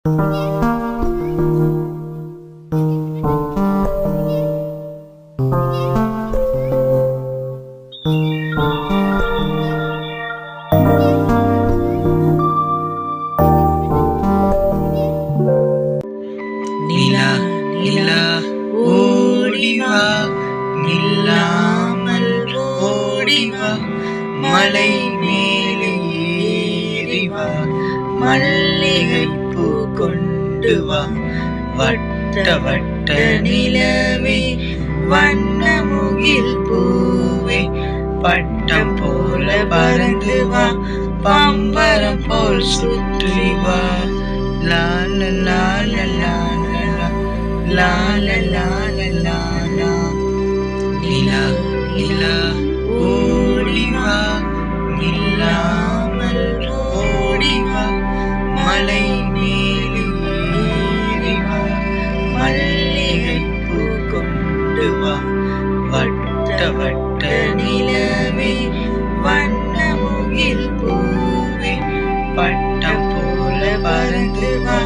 நிலா நிலா ஓடிவா, நில்லாமல் ஓடிவா, மலை மேலே ஏறிவா, மல்லிகை பூ கொண்டு வா. வட்ட வட்ட நிலவே, வண்ண முகில் பூவே, பட்டம் போல பறந்து வா, பம்பரம் போல் சுற்றி வா. லா லா லா லா லா லா லா லா லா. நிலா நிலா ஓடிவா, நில்லாமல் ஓடிவா, மலை மேலே ஏறிவா, மல்லிகை பூ கொண்டு வா. வட்ட வட்ட நிலவே, வண்ண முகில் பூவே, பட்டம் போல பறந்து வா,